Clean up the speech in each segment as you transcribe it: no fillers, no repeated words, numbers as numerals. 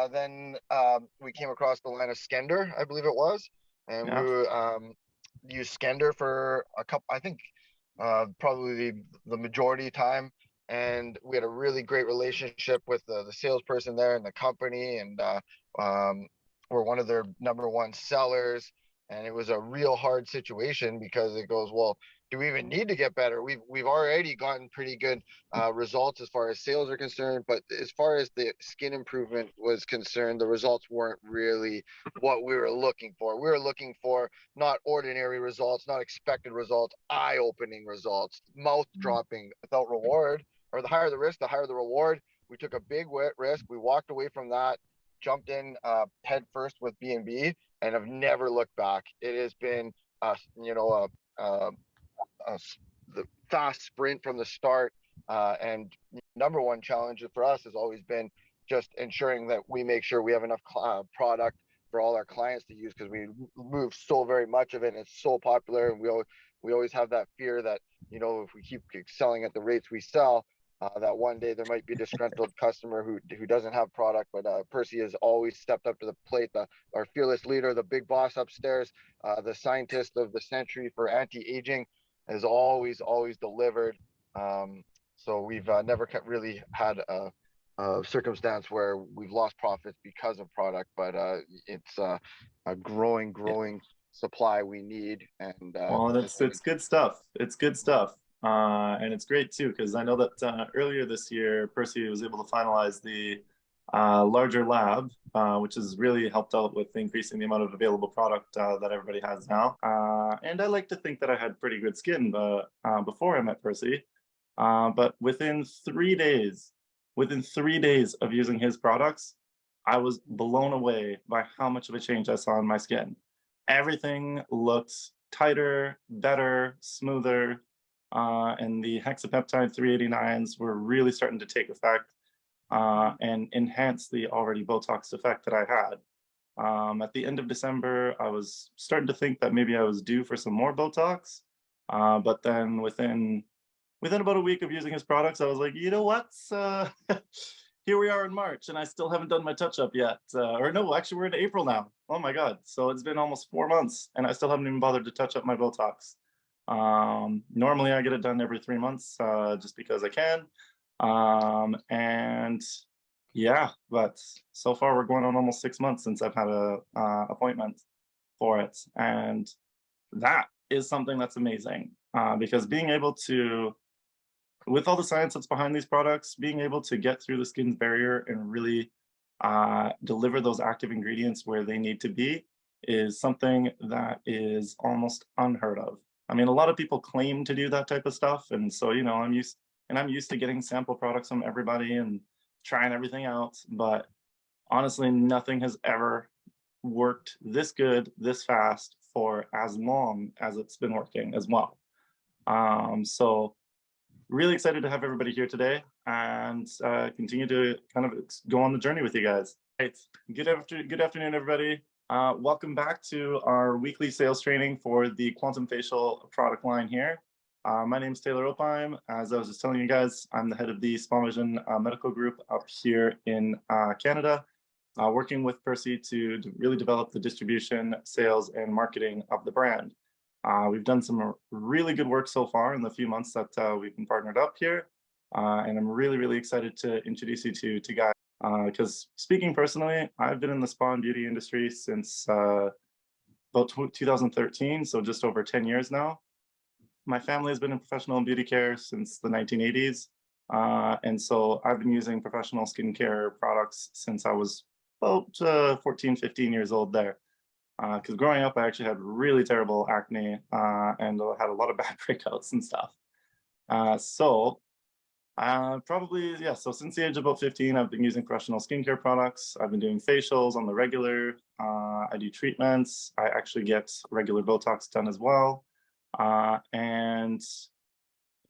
then we came across the line of Skender, I believe it was, and Yeah. we used Skender for a couple, I think, probably the majority of time. And we had a really great relationship with the salesperson there in the company, and we're one of their number one sellers. And it was a real hard situation because it goes, well, do we even need to get better? We've already gotten pretty good results as far as sales are concerned, but as far as the skin improvement was concerned, the results weren't really what we were looking for. We were looking for not ordinary results, not expected results, eye-opening results, mouth-dropping without reward. Or the higher the risk, the higher the reward. We took a big risk. We walked away from that, jumped in head first with B&B, and have never looked back. It has been, the fast sprint from the start. And number one challenge for us has always been just ensuring that we make sure we have enough product for all our clients to use, because we move so very much of it and it's so popular, and we always have that fear that, if we keep selling at the rates we sell, that one day there might be a disgruntled customer who doesn't have product. But Percy has always stepped up to the plate. Our fearless leader, the big boss upstairs, the scientist of the century for anti-aging, has always delivered. So we've never really had a circumstance where we've lost profits because of product, but it's a growing supply we need. And Well, it's good stuff. It's good stuff. And it's great too, because I know that earlier this year, Percy was able to finalize the larger lab, which has really helped out with increasing the amount of available product that everybody has now. And I like to think that I had pretty good skin before I met Percy. But within 3 days of using his products, I was blown away by how much of a change I saw in my skin. Everything looked tighter, better, smoother, and the hexapeptide 389s were really starting to take effect and enhance the already Botox effect that I had. At the end of December, I was starting to think that maybe I was due for some more Botox, but then within about a week of using his products, I was like, you know what? Here we are in March, and I still haven't done my touch-up yet. Or no, actually, we're in April now. Oh my God. So it's been almost 4 months, and I still haven't even bothered to touch up my Botox. Normally, I get it done every 3 months just because I can. And yeah, but so far, we're going on almost 6 months since I've had a appointment for it. And that is something that's amazing because being able to, with all the science that's behind these products, being able to get through the skin's barrier and really deliver those active ingredients where they need to be is something that is almost unheard of. I mean, a lot of people claim to do that type of stuff, and so I'm used to getting sample products from everybody and trying everything out. But honestly, nothing has ever worked this good, this fast for as long as it's been working as well. So really excited to have everybody here today and continue to kind of go on the journey with you guys. Right. Good afternoon, everybody. Welcome back to our weekly sales training for the Quantum Facial product line here. My name is Taylor Opheim. As I was just telling you guys, I'm the head of the Small Vision Medical Group up here in Canada, working with Percy to really develop the distribution, sales, and marketing of the brand. We've done some really good work so far in the few months that we've been partnered up here. And I'm really excited to introduce you to guys. Because speaking personally, I've been in the spa and beauty industry since about 2013, so just over 10 years now. My family has been in professional beauty care since the 1980s. And so I've been using professional skincare products since I was about 14, 15 years old there. Because growing up, I actually had really terrible acne and had a lot of bad breakouts and stuff. So since the age of about 15, I've been using professional skincare products. I've been doing facials on the regular. I do treatments. I actually get regular Botox done as well. And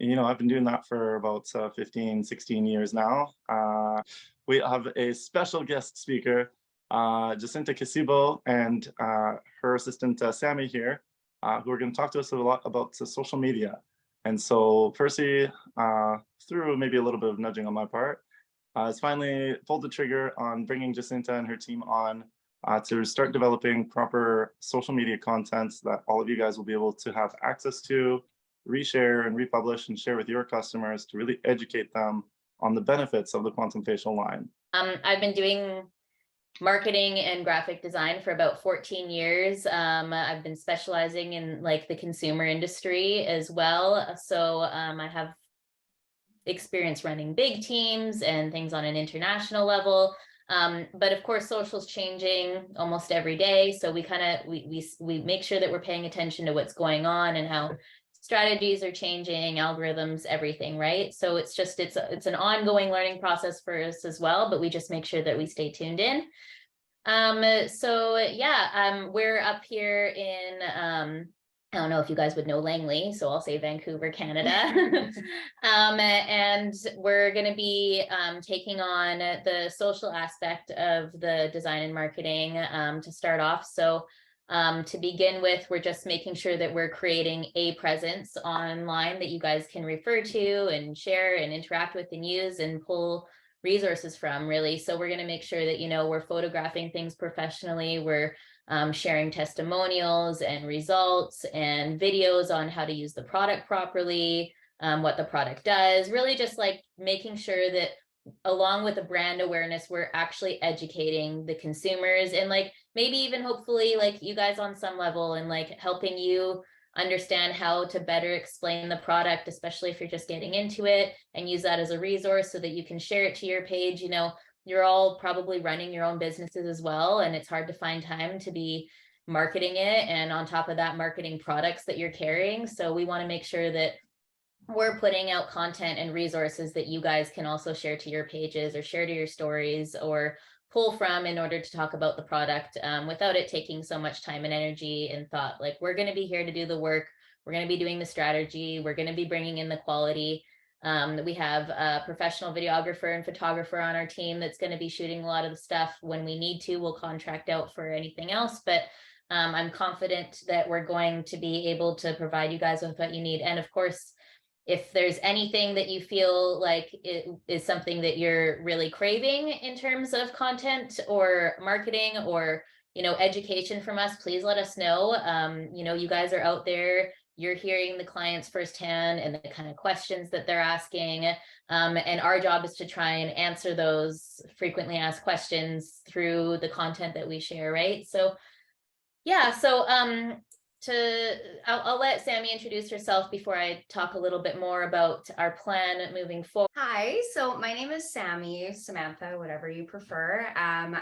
I've been doing that for about 15, 16 years now. We have a special guest speaker, Jacinta Casibo, and her assistant, Sammy here, who are going to talk to us a lot about social media. And so Percy, through maybe a little bit of nudging on my part, has finally pulled the trigger on bringing Jacinta and her team on to start developing proper social media content that all of you guys will be able to have access to, reshare and republish and share with your customers to really educate them on the benefits of the Quantum Facial line. I've been doing marketing and graphic design for about 14 years. I've been specializing in like the consumer industry as well. So I have experience running big teams and things on an international level. But of course, social's changing almost every day. So we make sure that we're paying attention to what's going on and how strategies are changing, algorithms, everything, right? So it's an ongoing learning process for us as well, but we just make sure that we stay tuned in. We're up here in I don't know if you guys would know Langley, so I'll say Vancouver, Canada. And we're going to be taking on the social aspect of the design and marketing to start off. So to begin with, we're just making sure that we're creating a presence online that you guys can refer to and share and interact with and use and pull resources from, really. So we're going to make sure that, we're photographing things professionally. We're sharing testimonials and results and videos on how to use the product properly, what the product does, really just like making sure that along with the brand awareness, we're actually educating the consumers and like maybe even hopefully like you guys on some level and like helping you understand how to better explain the product, especially if you're just getting into it, and use that as a resource so that you can share it to your page. You're all probably running your own businesses as well, and it's hard to find time to be marketing it. And on top of that, marketing products that you're carrying. So we want to make sure that we're putting out content and resources that you guys can also share to your pages or share to your stories or pull from in order to talk about the product without it taking so much time and energy and thought. Like, we're going to be here to do the work. We're going to be doing the strategy. We're going to be bringing in the quality. We have a professional videographer and photographer on our team that's going to be shooting a lot of the stuff. When we need to, we'll contract out for anything else. But I'm confident that we're going to be able to provide you guys with what you need. And of course, if there's anything that you feel like it is something that you're really craving in terms of content or marketing or, education from us, please let us know. You guys are out there, you're hearing the clients firsthand and the kind of questions that they're asking. And our job is to try and answer those frequently asked questions through the content that we share, right? So, yeah, so I'll let Sammy introduce herself before I talk a little bit more about our plan moving forward. Hi, so my name is Sammy, Samantha, whatever you prefer. I'm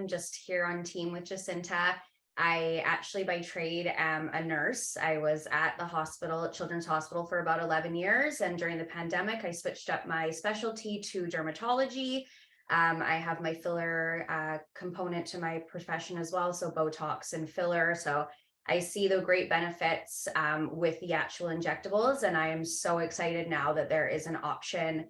just here on team with Jacinta. I actually by trade am a nurse. I was at the hospital, Children's Hospital, for about 11 years. And during the pandemic, I switched up my specialty to dermatology. I have my filler component to my profession as well, so Botox and filler. So I see the great benefits with the actual injectables, and I am so excited now that there is an option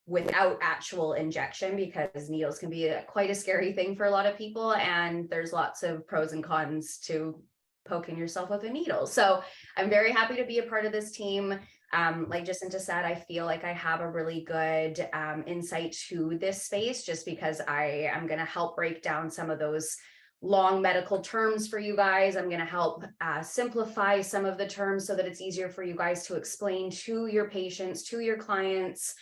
without actual injection, because needles can be quite a scary thing for a lot of people, and there's lots of pros and cons to poking yourself with a needle. So I'm very happy to be a part of this team. Like Jacinta said, I feel like I have a really good insight to this space, just because I am going to help break down some of those long medical terms for you guys. I'm going to help simplify some of the terms so that it's easier for you guys to explain to your patients, to your clients,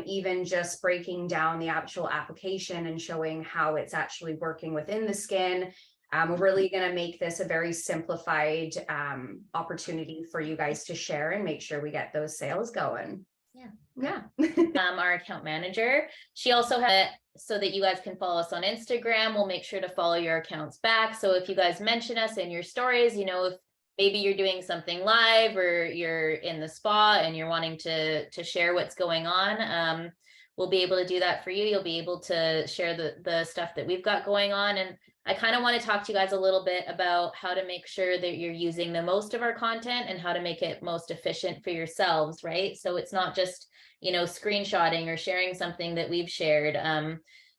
even just breaking down the actual application and showing how it's actually working within the skin. We're really going to make this a very simplified opportunity for you guys to share and make sure we get those sales going. Yeah. Our account manager, she also has, so that you guys can follow us on Instagram. We'll make sure to follow your accounts back. So if you guys mention us in your stories, if maybe you're doing something live or you're in the spa and you're wanting to share what's going on, we'll be able to do that for you. You'll be able to share the stuff that we've got going on. And I kind of want to talk to you guys a little bit about how to make sure that you're using the most of our content and how to make it most efficient for yourselves, right? So it's not just, screenshotting or sharing something that we've shared.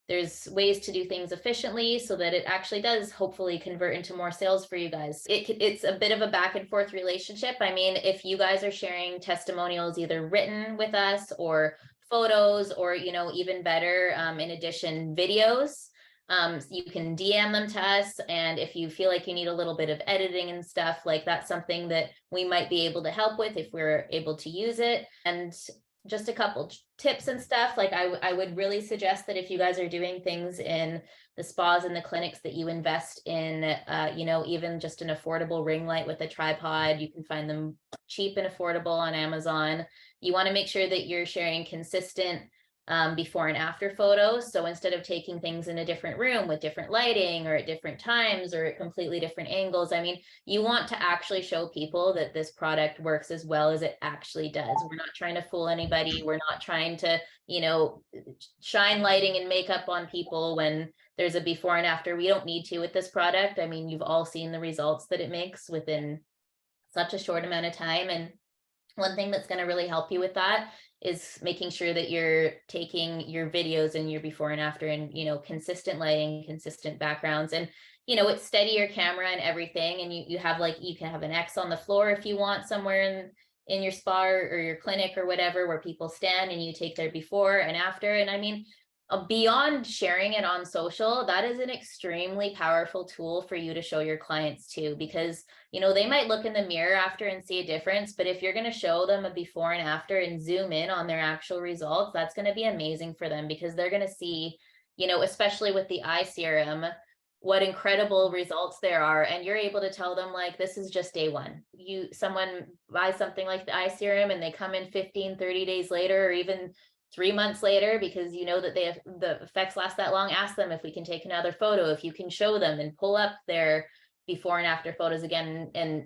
There's ways to do things efficiently so that it actually does hopefully convert into more sales for you guys. It's a bit of a back and forth relationship. I mean, if you guys are sharing testimonials either written with us or photos, or, you know, even better, in addition, videos. You can DM them to us. And if you feel like you need a little bit of editing and stuff, like that's something that we might be able to help with if we're able to use it. And just a couple tips and stuff, like I would really suggest that if you guys are doing things in the spas and the clinics, that you invest in, you know, even just an affordable ring light with a tripod. You can find them cheap and affordable on Amazon. You want to make sure that you're sharing consistent before and after photos. So instead of taking things in a different room with different lighting or at different times or at completely different angles, I mean, you want to actually show people that this product works as well as it actually does. We're not trying to fool anybody. We're not trying to, you know, shine lighting and makeup on people when there's a before and after. We don't need to with this product. I mean, you've all seen the results that it makes within such a short amount of time. And one thing that's going to really help you with that is making sure that you're taking your videos and your before and after, and, you know, consistent lighting, consistent backgrounds, and, you know, it's steady your camera and everything. And you have, like, you can have an X on the floor if you want, somewhere in your spa or your clinic or whatever, where people stand and you take their before and after. And I mean, beyond sharing it on social, that is an extremely powerful tool for you to show your clients too, because, you know, they might look in the mirror after and see a difference, but if you're going to show them a before and after and zoom in on their actual results, that's going to be amazing for them, because they're going to see, you know, especially with the eye serum, what incredible results there are. And you're able to tell them, like, this is just day one. Someone buys something like the eye serum and they come in 15, 30 days later, or even 3 months later, because you know that the effects last that long. Ask them if we can take another photo, if you can show them and pull up their before and after photos again, and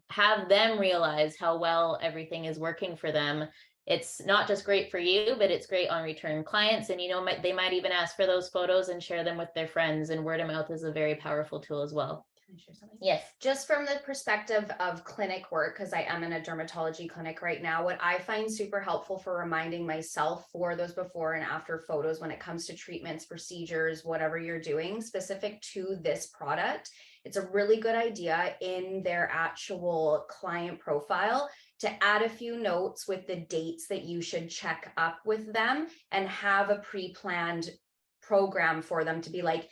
have them realize how well everything is working for them. It's not just great for you, but it's great on return clients. And, you know, they might even ask for those photos and share them with their friends, and word of mouth is a very powerful tool as well. Can I share something? Yes. Just from the perspective of clinic work, because I am in a dermatology clinic right now, what I find super helpful for reminding myself for those before and after photos when it comes to treatments, procedures, whatever you're doing specific to this product, it's a really good idea in their actual client profile to add a few notes with the dates that you should check up with them, and have a pre-planned program for them to be like,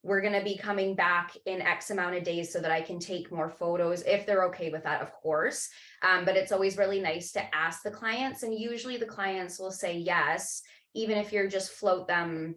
we're going to be coming back in X amount of days so that I can take more photos, if they're okay with that, of course. But it's always really nice to ask the clients, and usually the clients will say yes, even if you're just float them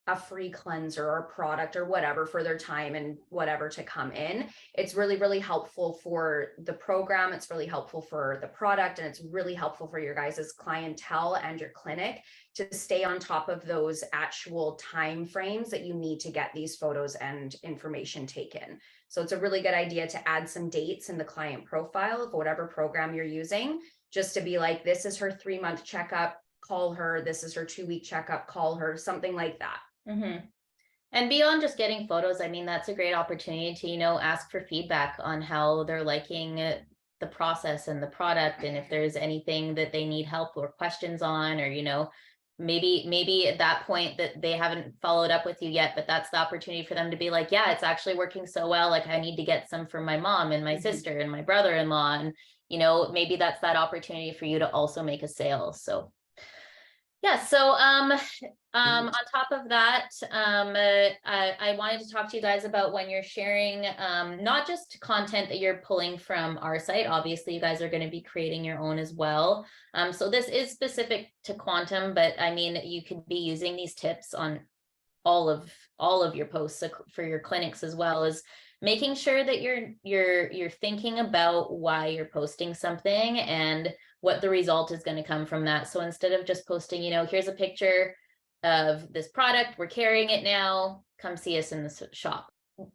a free cleanser or product or whatever for their time and whatever to come in. It's really, really helpful for the program. It's really helpful for the product, and it's really helpful for your guys' clientele and your clinic to stay on top of those actual time frames that you need to get these photos and information taken. So it's a really good idea to add some dates in the client profile of whatever program you're using, just to be like, this is her 3-month checkup, call her. This is her 2-week checkup, call her, something like that. Mm-hmm. And beyond just getting photos, I mean, that's a great opportunity to, you know, ask for feedback on how they're liking the process and the product, and if there's anything that they need help or questions on, or, you know, maybe at that point that they haven't followed up with you yet, but that's the opportunity for them to be like, yeah, it's actually working so well. Like, I need to get some for my mom and my sister and my brother-in-law. And, you know, maybe that's that opportunity for you to also make a sale. So yeah, so on top of that, I wanted to talk to you guys about when you're sharing, not just content that you're pulling from our site. Obviously, you guys are going to be creating your own as well. So this is specific to Quantum, but I mean, you could be using these tips on all of your posts for your clinics, as well as making sure that you're thinking about why you're posting something and what the result is going to come from that. So instead of just posting, you know, here's a picture of this product, we're carrying it now, come see us in the shop.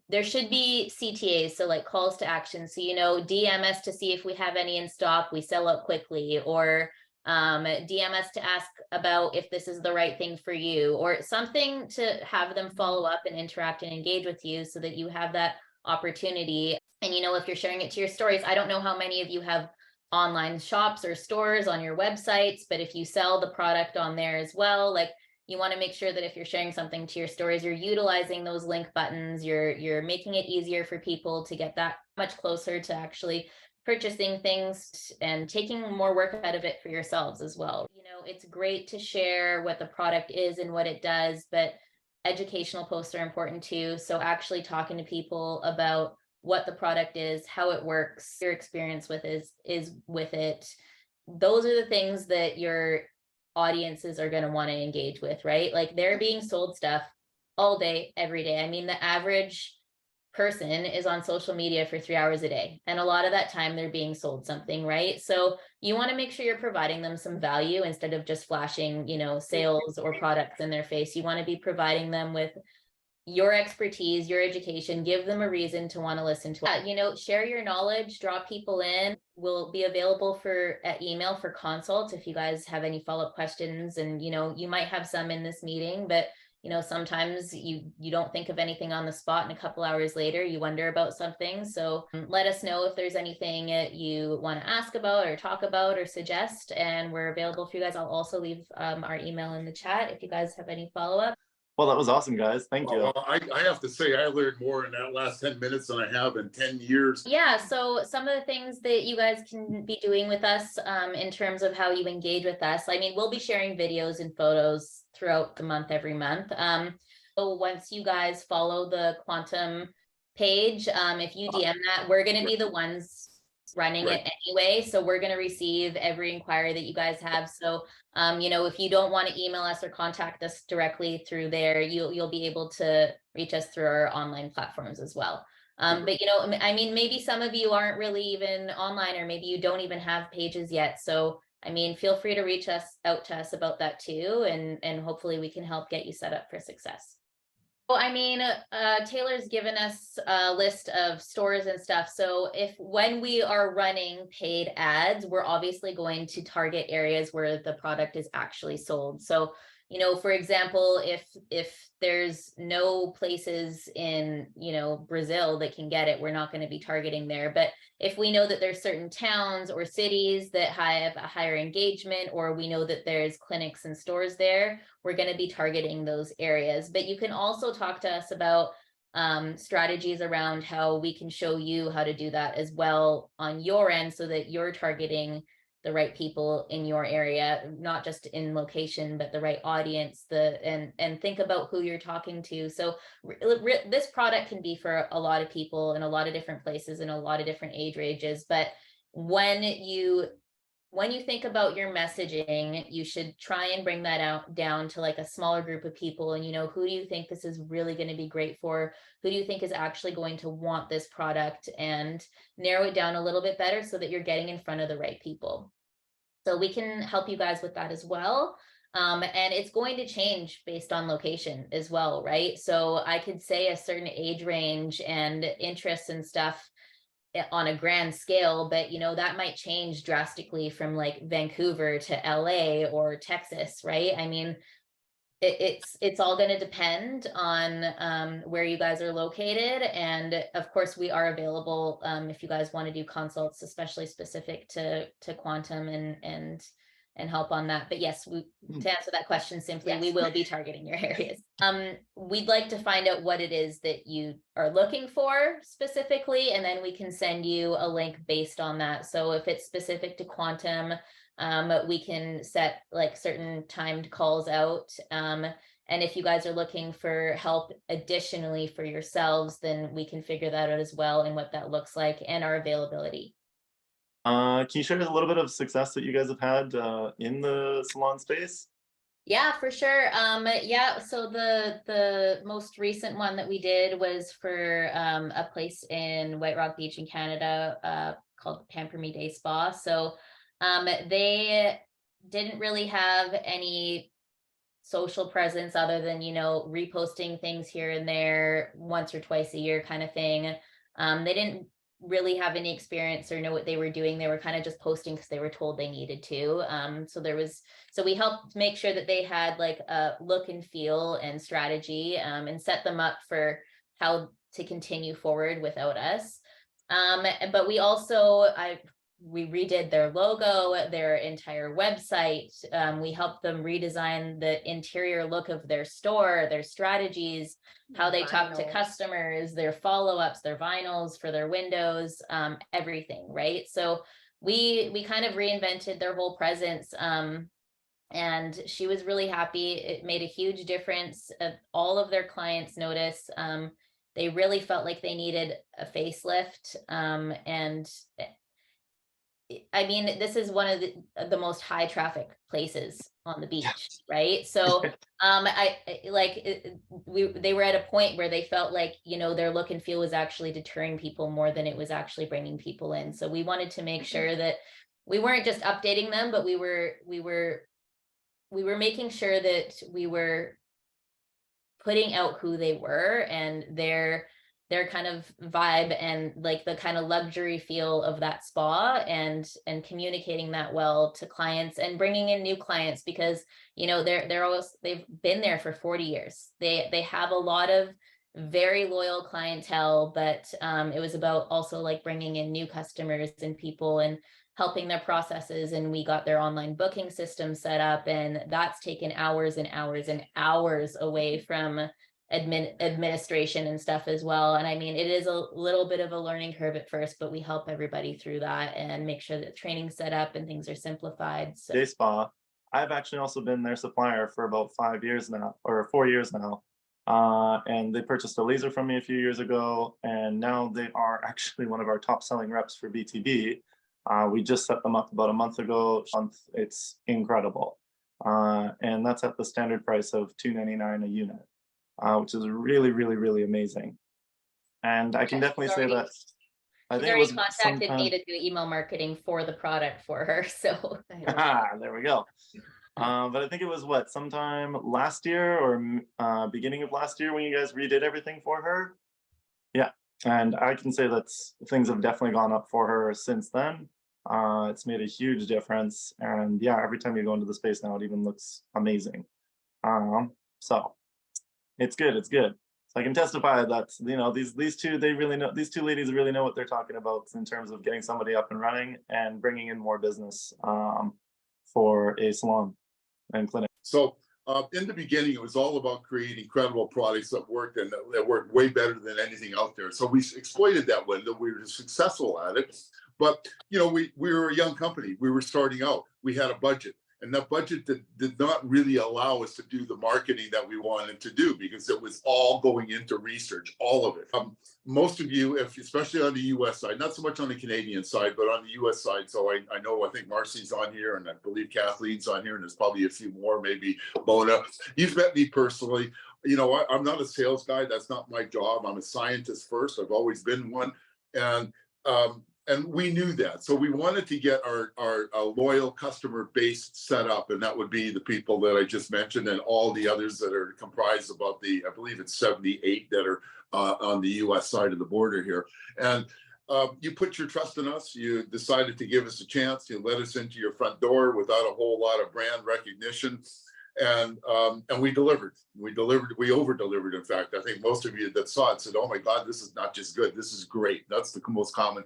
There should be CTAs, so like calls to action. So, you know, DM us to see if we have any in stock, we sell out quickly, or DM us to ask about if this is the right thing for you, or something to have them follow up and interact and engage with you, so that you have that opportunity. And, you know, if you're sharing it to your stories, I don't know how many of you have online shops or stores on your websites, but if you sell the product on there as well, like, you want to make sure that if you're sharing something to your stories, you're utilizing those link buttons, you're making it easier for people to get that much closer to actually purchasing things and taking more work out of it for yourselves as well. You know, it's great to share what the product is and what it does, but educational posts are important too. So actually talking to people about what the product is, how it works, your experience with is with it. Those are the things that your audiences are going to want to engage with, right? Like they're being sold stuff all day, every day. I mean, the average person is on social media for 3 hours a day, and a lot of that time they're being sold something, right? So you want to make sure you're providing them some value instead of just flashing, you know, sales or products in their face. You want to be providing them with your expertise, your education, give them a reason to want to listen to it. You know, share your knowledge, draw people in. We'll be available for email for consults if you guys have any follow-up questions. And, you know, you might have some in this meeting, but you know, sometimes you don't think of anything on the spot, and a couple hours later you wonder about something. So let us know if there's anything you want to ask about or talk about or suggest, and we're available for you guys. I'll also leave our email in the chat if you guys have any follow-up. Well, that was awesome, guys. Thank you. Well, I have to say, I learned more in that last 10 minutes than I have in 10 years. Yeah, so some of the things that you guys can be doing with us in terms of how you engage with us. I mean, we'll be sharing videos and photos throughout the month, every month. So once you guys follow the Quantum page, if you DM that, we're going to be the ones running it anyway. So we're going to receive every inquiry that you guys have. So, you know, if you don't want to email us or contact us directly through there, you'll be able to reach us through our online platforms as well. But, you know, I mean, maybe some of you aren't really even online, or maybe you don't even have pages yet. So, I mean, feel free to reach out to us about that too. And hopefully we can help get you set up for success. Well, I mean, Taylor's given us a list of stores and stuff. So when we are running paid ads, we're obviously going to target areas where the product is actually sold. So, you know, for example, if there's no places in, you know, Brazil that can get it, we're not going to be targeting there. But if we know that there's certain towns or cities that have a higher engagement, or we know that there's clinics and stores there, we're going to be targeting those areas. But you can also talk to us about strategies around how we can show you how to do that as well on your end, so that you're targeting the right people in your area, not just in location, but the right audience, and think about who you're talking to. So this product can be for a lot of people in a lot of different places in a lot of different age ranges. But when you think about your messaging, you should try and bring that down to like a smaller group of people. And, you know, who do you think this is really going to be great for? Who do you think is actually going to want this product? And narrow it down a little bit better so that you're getting in front of the right people. So we can help you guys with that as well. And it's going to change based on location as well, right? So I could say a certain age range and interests and stuff on a grand scale, but you know, that might change drastically from like Vancouver to LA or Texas, right? I mean, it's all going to depend on where you guys are located. And of course we are available if you guys want to do consults, especially specific to Quantum and help on that. But yes, to answer that question simply, we will be targeting your areas. We'd like to find out what it is that you are looking for specifically, and then we can send you a link based on that. So if it's specific to Quantum, we can set like certain timed calls out. And if you guys are looking for help additionally for yourselves, then we can figure that out as well, and what that looks like and our availability. Can you share a little bit of success that you guys have had in the salon space? Yeah, for sure. Yeah, so the most recent one that we did was for a place in White Rock Beach in Canada called Pamper Me Day Spa. So they didn't really have any social presence other than, you know, reposting things here and there once or twice a year kind of thing. They didn't really have any experience or know what they were doing. They were kind of just posting because they were told they needed to. So we helped make sure that they had like a look and feel and strategy and set them up for how to continue forward without us. But we also, we redid their logo, their entire website. We helped them redesign the interior look of their store, their strategies, how they talk to customers, their follow-ups, their vinyls for their windows, everything, right? So we kind of reinvented their whole presence. And she was really happy. It made a huge difference. All of their clients noticed. They really felt like they needed a facelift. And I mean, this is one of the most high traffic places on the beach, right? So they were at a point where they felt like, you know, their look and feel was actually deterring people more than it was actually bringing people in. So we wanted to make sure that we weren't just updating them, but we were making sure that we were putting out who they were and their kind of vibe and like the kind of luxury feel of that spa, and communicating that well to clients and bringing in new clients, because, you know, they've been there for 40 years. They have a lot of very loyal clientele, but it was about also like bringing in new customers and people and helping their processes. And we got their online booking system set up, and that's taken hours and hours and hours away from administration and stuff as well. And I mean, it is a little bit of a learning curve at first, but we help everybody through that and make sure that training's set up and things are simplified. So Day Spa, I've actually also been their supplier for about 5 years now, or 4 years now. And they purchased a laser from me a few years ago, and now they are actually one of our top selling reps for BTB. We just set them up about a month ago. It's incredible. And that's at the standard price of $299 a unit, which is really, really, really amazing. And I can definitely say that I think it was contacted me to do email marketing for the product for her. So there we go. But I think it was sometime last year or beginning of last year when you guys redid everything for her. Yeah. And I can say that things have definitely gone up for her since then. It's made a huge difference. And yeah, every time you go into the space now, it even looks amazing. So it's good. It's good. So I can testify that, you know, these two ladies really know what they're talking about in terms of getting somebody up and running and bringing in more business for a salon and clinic. So in the beginning, it was all about creating credible products that worked, and that worked way better than anything out there. So we exploited that window. We were successful at it. But, you know, we were a young company. We were starting out. We had a budget. And that budget did not really allow us to do the marketing that we wanted to do, because it was all going into research, all of it. Most of you, especially on the US side, not so much on the Canadian side, but on the US side. So I think Marcy's on here, and I believe Kathleen's on here, and there's probably a few more, maybe Mona. You've met me personally. You know, I'm not a sales guy. That's not my job. I'm a scientist first. I've always been one. And we knew that. So we wanted to get our loyal customer base set up. And that would be the people that I just mentioned, and all the others that are comprised about I believe it's 78 that are on the US side of the border here. And you put your trust in us. You decided to give us a chance. You let us into your front door without a whole lot of brand recognition. And we delivered. We over-delivered, in fact. I think most of you that saw it said, oh my God, this is not just good, this is great. That's the most common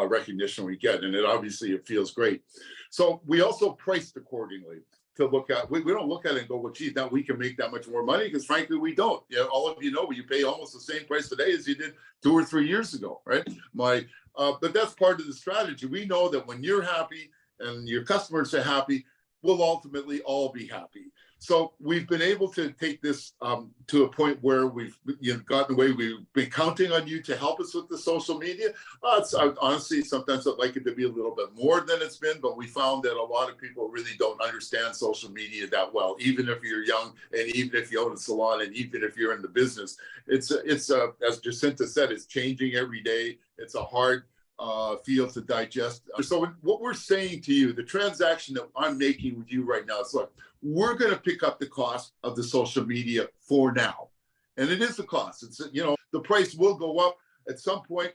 recognition we get, and it feels great. So we also priced accordingly to look at. We don't look at it and go, well, geez, now we can make that much more money, because frankly we don't. You know, all of you know, you pay almost the same price today as you did 2 or 3 years ago, right? But that's part of the strategy. We know that when you're happy and your customers are happy, we'll ultimately all be happy. So we've been able to take this to a point where we've gotten away. We've been counting on you to help us with the social media. Honestly, sometimes I'd like it to be a little bit more than it's been, but we found that a lot of people really don't understand social media that well, even if you're young, and even if you own a salon, and even if you're in the business. It's as Jacinta said, it's changing every day. It's a hard field to digest. So what we're saying to you, the transaction that I'm making with you right now is, look, we're going to pick up the cost of the social media for now. And it is the cost. It's, you know, the price will go up at some point.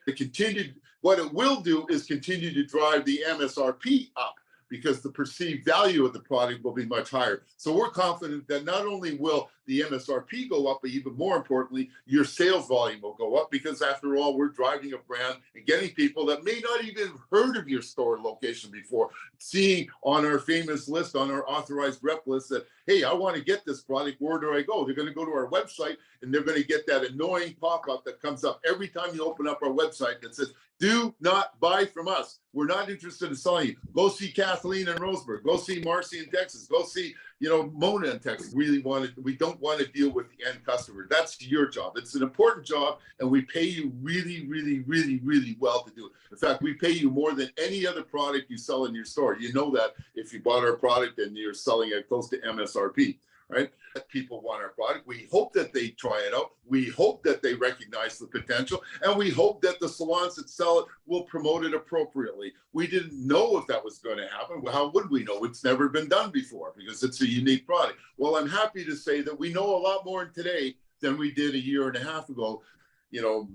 What it will do is continue to drive the MSRP up, because the perceived value of the product will be much higher. So we're confident that not only will the the MSRP go up, but even more importantly, your sales volume will go up, because after all, we're driving a brand and getting people that may not even have heard of your store location before, seeing on our famous list, on our authorized rep list, that, hey, I want to get this product, where do I go? They're going to go to our website, and they're going to get that annoying pop-up that comes up every time you open up our website that says, do not buy from us. We're not interested in selling you. Go see Kathleen in Roseburg. Go see Marcy in Texas. Go see, Mona in Texas. We don't want to deal with the end customer. That's your job. It's an important job, and we pay you really, really, really, really well to do it. In fact, we pay you more than any other product you sell in your store. You know that if you bought our product and you're selling it close to MSRP. Right? People want our product. We hope that they try it out. We hope that they recognize the potential, and we hope that the salons that sell it will promote it appropriately. We didn't know if that was going to happen. How would we know? It's never been done before, because it's a unique product. Well, I'm happy to say that we know a lot more today than we did a year and a half ago.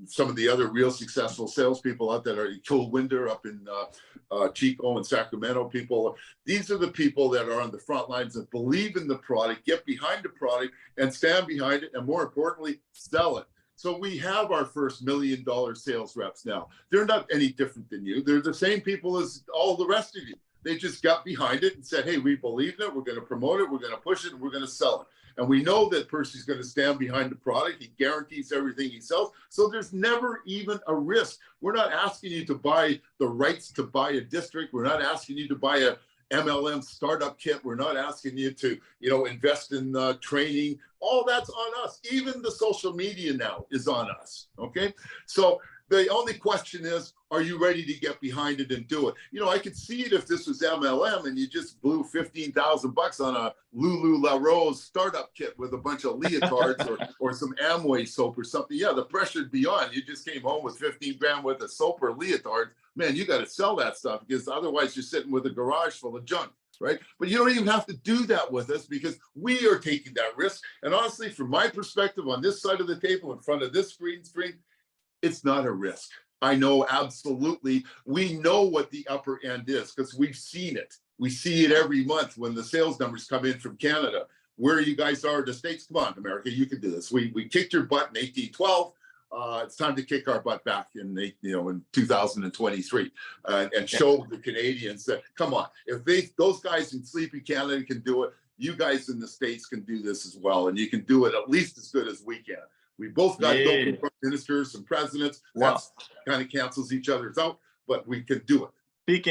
Some of the other real successful salespeople out there are Cole Winder up in Chico and Sacramento people. These are the people that are on the front lines that believe in the product, get behind the product, and stand behind it, and more importantly, sell it. So we have our first $1 million sales reps now. They're not any different than you. They're the same people as all the rest of you. They just got behind it and said, hey, we believe in it. We're going to promote it. We're going to push it. And we're going to sell it. And we know that Percy's going to stand behind the product. He guarantees everything he sells. So there's never even a risk. We're not asking you to buy the rights to buy a district. We're not asking you to buy a MLM startup kit. We're not asking you to, invest in training. All that's on us. Even the social media now is on us. Okay. So the only question is, are you ready to get behind it and do it? I could see it if this was MLM and you just blew $15,000 on a Lulu La Rose startup kit with a bunch of leotards or some Amway soap or something. Yeah, the pressure'd be on. You just came home with 15 grand worth of soap or leotards. Man, you got to sell that stuff, because otherwise you're sitting with a garage full of junk. Right? But you don't even have to do that with us, because we are taking that risk. And honestly, from my perspective, on this side of the table, in front of this screen, it's not a risk. I know absolutely. We know what the upper end is, because we've seen it. We see it every month when the sales numbers come in from Canada. Where you guys are in the States, come on, America, you can do this. We kicked your butt in 1812. It's time to kick our butt back in 2023 and show the Canadians that, come on, if those guys in sleepy Canada can do it, you guys in the States can do this as well, and you can do it at least as good as we can. We both got prime ministers and presidents. That kind of cancels each other's out, but we can do it.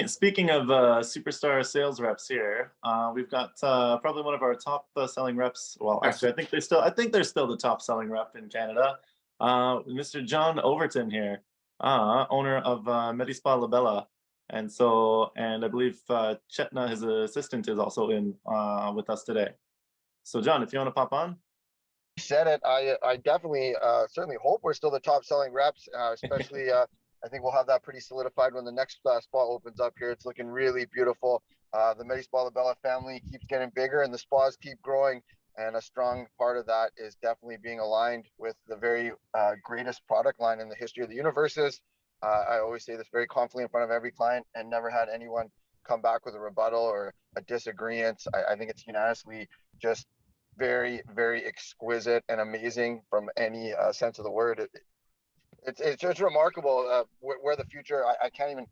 Speaking of superstar sales reps here, we've got probably one of our top selling reps. Well, actually, I think they're still the top selling rep in Canada. Mr. John Overton here, owner of Medispa Labella, and I believe Chetna, his assistant, is also in with us today. So, John, if you want to pop on. Said it. I definitely certainly hope we're still the top selling reps, especially I think we'll have that pretty solidified when the next spot opens up here. It's looking really beautiful. The Medispa Labella family keeps getting bigger, and the spas keep growing, and a strong part of that is definitely being aligned with the very greatest product line in the history of the universes. I always say this very confidently in front of every client, and never had anyone come back with a rebuttal or a disagreement. I think it's unanimously just very, very exquisite and amazing from any sense of the word. It's just remarkable where the future. I can't even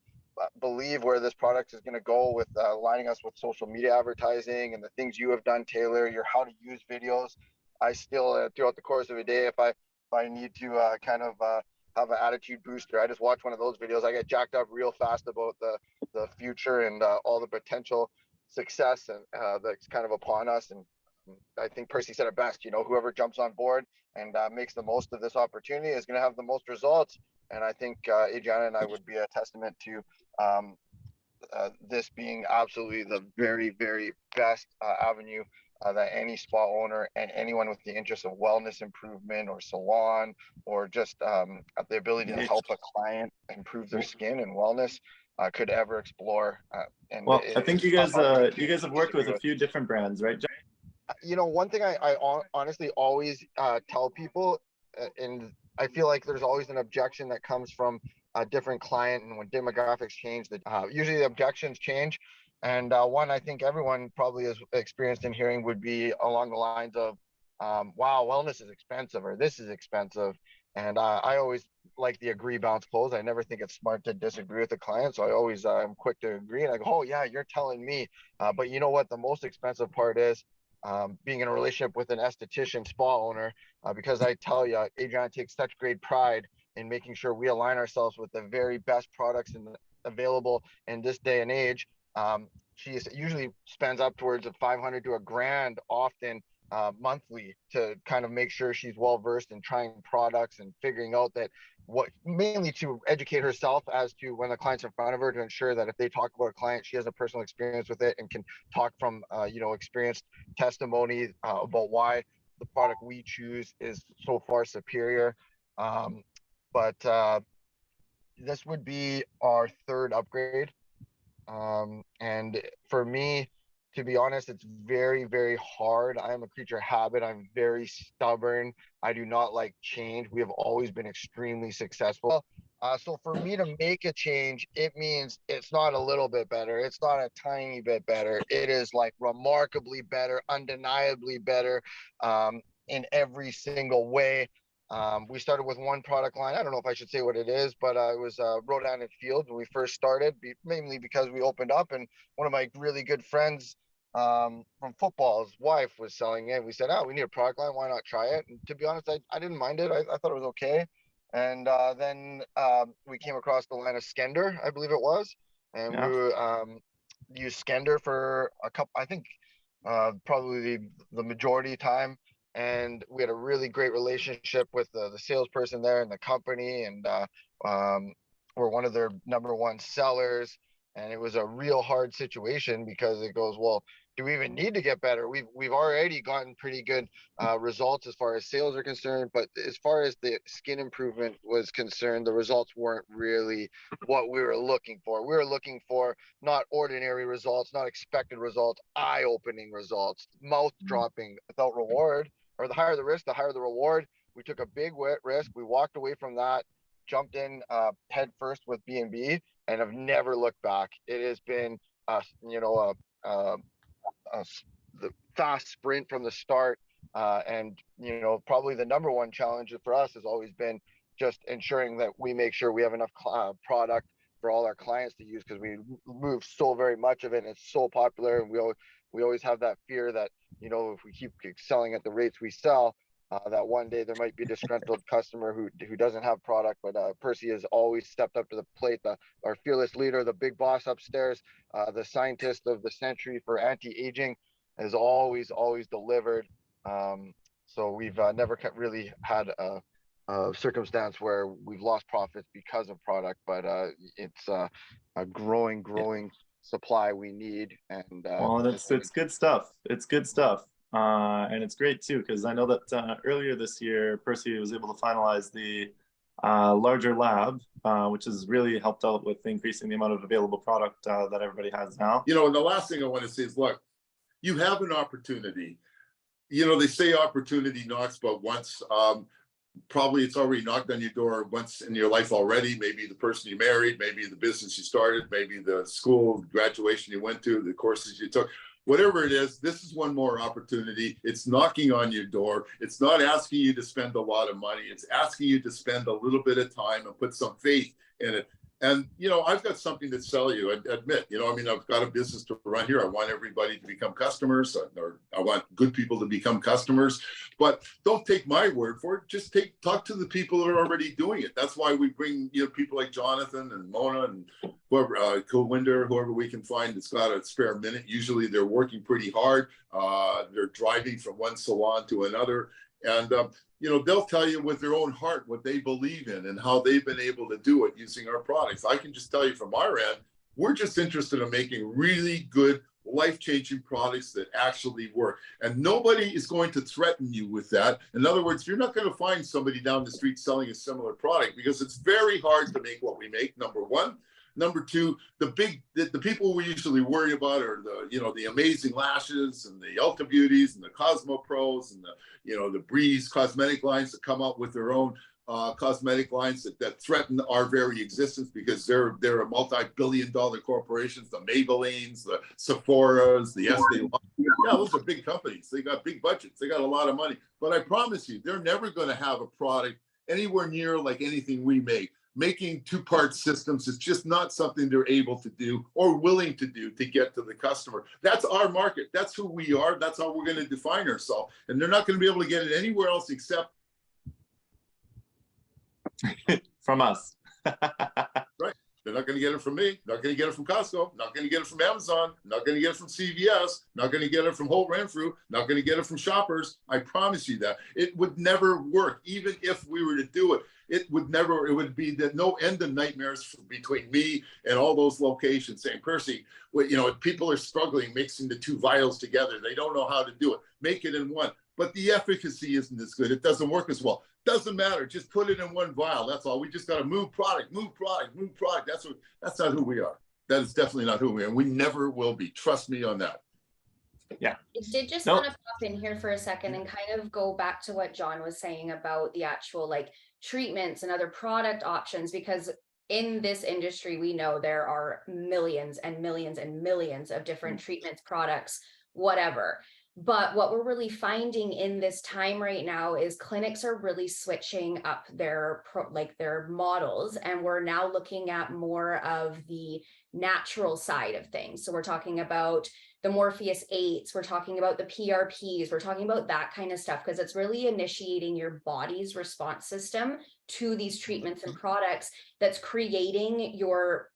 believe where this product is going to go with lining us with social media advertising and the things you have done, Taylor. Your how to use videos. I still throughout the course of a day, if I need to have an attitude booster, I just watch one of those videos. I get jacked up real fast about the future and all the potential success and that's kind of upon us. And I think Percy said it best, whoever jumps on board and makes the most of this opportunity is going to have the most results. And I think Adriana and I would be a testament to this being absolutely the very, very best avenue that any spa owner and anyone with the interest of wellness improvement or salon or just the ability to help a client improve their skin and wellness could ever explore. I think you guys have worked with a few different brands, right, John? One thing I honestly always tell people, and I feel like there's always an objection that comes from a different client, and when demographics change, usually the objections change. And one I think everyone probably is experienced in hearing would be along the lines of, wow, wellness is expensive or this is expensive. And I always like the agree, bounce, close. I never think it's smart to disagree with the client. So I always am quick to agree. And I go, oh, yeah, you're telling me. But you know what? The most expensive part is being in a relationship with an esthetician spa owner, because I tell you, Adriana takes such great pride in making sure we align ourselves with the very best products available in this day and age. She usually spends upwards of 500 to a grand often monthly to kind of make sure she's well versed in trying products and figuring out that what mainly to educate herself as to when the client's in front of her to ensure that if they talk about a client, she has a personal experience with it and can talk from experienced testimony about why the product we choose is so far superior. But this would be our third upgrade. And for me, to be honest, it's very, very hard. I am a creature of habit. I'm very stubborn. I do not like change. We have always been extremely successful. So for me to make a change, it means it's not a little bit better. It's not a tiny bit better. It is like remarkably better, undeniably better, in every single way. We started with one product line. I don't know if I should say what it is, but it was Rhode Island Field when we first started, mainly because we opened up and one of my really good friends from football, his wife was selling it. We said, oh, we need a product line. Why not try it? And to be honest, I didn't mind it. I thought it was okay. And then we came across the line of Skender, I believe it was. And Yeah. we used Skender for a couple, I think probably the majority of time. And we had a really great relationship with the salesperson there in the company. And we're one of their number one sellers. And it was a real hard situation because it goes, well, do we even need to get better? We've already gotten pretty good results as far as sales are concerned, but as far as the skin improvement was concerned, the results weren't really what we were looking for. We were looking for not ordinary results, not expected results, eye-opening results, mouth-dropping without reward, or the higher the risk, the higher the reward. We took a big risk. We walked away from that, jumped in head first with B&B, and have never looked back. It has been, the fast sprint from the start. And probably the number one challenge for us has always been just ensuring that we make sure we have enough product for all our clients to use, because we move so very much of it and it's so popular. And we always have that fear that, if we keep selling at the rates we sell, that one day there might be a disgruntled customer who doesn't have product. But Percy has always stepped up to the plate, our fearless leader, the big boss upstairs, the scientist of the century for anti-aging, has always delivered. So we've never really had a circumstance where we've lost profits because of product, but it's a growing supply we need. And Well, it's good stuff. It's good stuff. And it's great too, because I know that earlier this year, Percy was able to finalize the larger lab, which has really helped out with increasing the amount of available product that everybody has now. And the last thing I want to say is, look, you have an opportunity. They say opportunity knocks but once. Probably it's already knocked on your door once in your life already. Maybe the person you married, maybe the business you started, maybe the school graduation you went to, the courses you took. Whatever it is, this is one more opportunity. It's knocking on your door. It's not asking you to spend a lot of money. It's asking you to spend a little bit of time and put some faith in it. And, I've got something to sell you. I admit, I've got a business to run here. I want everybody to become customers, or I want good people to become customers. But don't take my word for it. Just talk to the people that are already doing it. That's why we bring, people like Jonathan and Mona and whoever, Co-Winder, whoever we can find that's got a spare minute. Usually they're working pretty hard. They're driving from one salon to another. And, they'll tell you with their own heart what they believe in and how they've been able to do it using our products. I can just tell you from our end, we're just interested in making really good, life-changing products that actually work. And nobody is going to threaten you with that. In other words, you're not going to find somebody down the street selling a similar product, because it's very hard to make what we make, number one. Number two, the people we usually worry about are the Amazing Lashes and the Ulta Beauties and the Cosmo Pros and the Breeze cosmetic lines that come out with their own cosmetic lines that threaten our very existence because they're a multi-billion-dollar corporations, the Maybellines, the Sephoras, the Estee Lauder. Yeah, those are big companies. They got big budgets. They got a lot of money. But I promise you, they're never going to have a product anywhere near like anything we make. Making two-part systems is just not something they're able to do or willing to do to get to the customer. That's our market. That's who we are. That's how we're going to define ourselves. And they're not going to be able to get it anywhere else except from us. Right. They're not going to get it from me. Not going to get it from Costco. Not going to get it from Amazon. Not going to get it from CVS. Not going to get it from Holt Renfrew. Not going to get it from Shoppers. I promise you that. It would never work. Even if we were to do it, it would be no end of nightmares between me and all those locations saying, Percy, people are struggling mixing the two vials together. They don't know how to do it. Make it in one. But the efficacy isn't as good. It doesn't work as well. Doesn't matter. Just put it in one vial. That's all. We just got to move product. That's not who we are. That is definitely not who we are. And we never will be. Trust me on that. Yeah. I did just want to pop in here for a second and kind of go back to what John was saying about the actual treatments and other product options, because in this industry, we know there are millions and millions and millions of different treatments, products, whatever. But what we're really finding in this time right now is clinics are really switching up their models, and we're now looking at more of the natural side of things. So we're talking about the Morpheus 8s, we're talking about the PRPs, we're talking about that kind of stuff, because it's really initiating your body's response system to these treatments and products that's creating your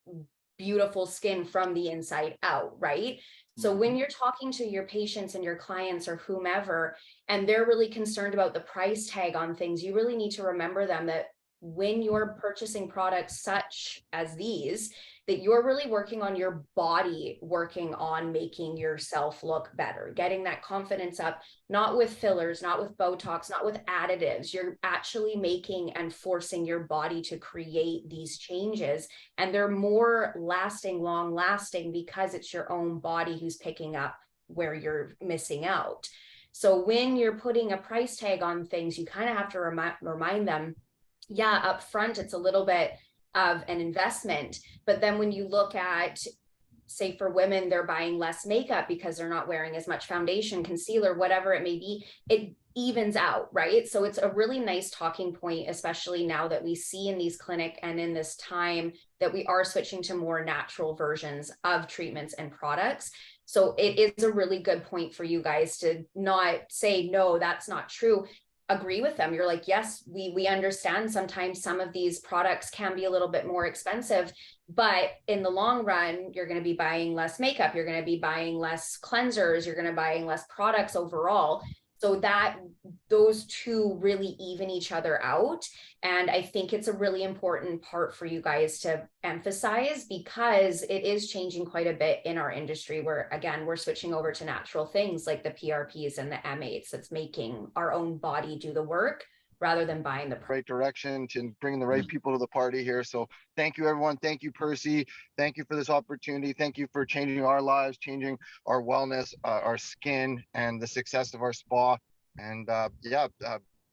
beautiful skin from the inside out, right? So when you're talking to your patients and your clients or whomever, and they're really concerned about the price tag on things, you really need to remember them that when you're purchasing products such as these, that you're really working on your body, working on making yourself look better, getting that confidence up, not with fillers, not with Botox, not with additives. You're actually making and forcing your body to create these changes. And they're more lasting, long lasting, because it's your own body who's picking up where you're missing out. So when you're putting a price tag on things, you kind of have to remind them, yeah, up front, it's a little bit of an investment. But then when you look at, say for women, they're buying less makeup because they're not wearing as much foundation, concealer, whatever it may be, it evens out, right? So it's a really nice talking point, especially now that we see in these clinic and in this time that we are switching to more natural versions of treatments and products. So it is a really good point for you guys to not say, no, that's not true. Agree with them. You're like, yes, we understand sometimes some of these products can be a little bit more expensive, but in the long run, you're going to be buying less makeup. You're going to be buying less cleansers. You're going to be buying less products overall. So that those two really even each other out. And I think it's a really important part for you guys to emphasize, because it is changing quite a bit in our industry where, again, we're switching over to natural things like the PRPs and the M8s that's making our own body do the work rather than buying the right direction to bring the right people to the party here. So thank you, everyone. Thank you, Percy. Thank you for this opportunity. Thank you for changing our lives, changing our wellness, our skin, and the success of our spa. And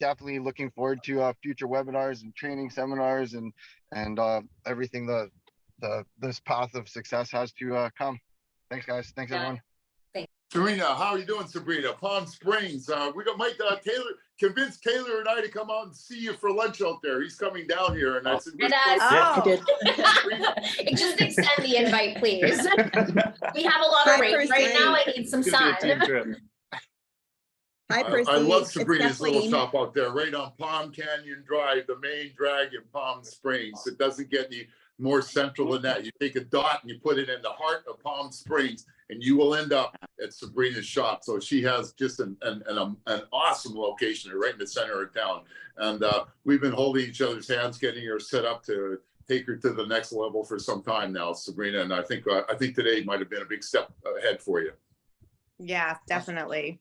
definitely looking forward to future webinars and training seminars and everything this path of success has to come. Thanks, guys. Thanks, everyone. Sabrina, how are you doing, Sabrina? Palm Springs. We got Mike Taylor, convinced Taylor and I to come out and see you for lunch out there. He's coming down here. And I said, I did. Just extend the invite, please. We have a lot of rain right now. I need some sun. Hi, Percy. I love Sabrina's little shop out there, right on Palm Canyon Drive, the main drag in Palm Springs. It doesn't get any more central than that. You take a dot and you put it in the heart of Palm Springs, and you will end up at Sabrina's shop. So she has just an awesome location right in the center of town. And we've been holding each other's hands, getting her set up to take her to the next level for some time now, Sabrina. And I think today might have been a big step ahead for you. Yeah, definitely.